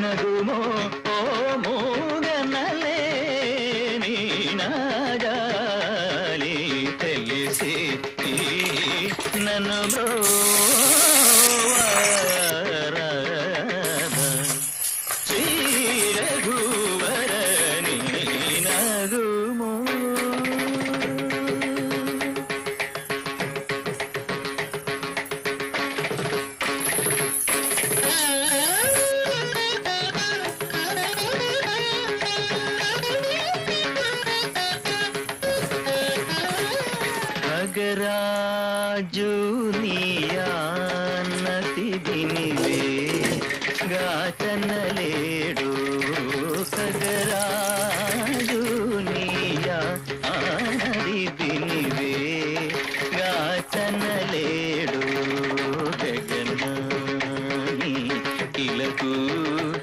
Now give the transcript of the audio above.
ನಗುಮೋ ಓ ಮೂಗನಲೆ ನೀನಾಗಾಲಿ ತಿಳಿಸಿ ನನ್ನ ಶ್ರೀ ರಘುವರ ನೀನಗುಮೋ. జూనియాన్నతి దినివే గాచనలేడు సగరా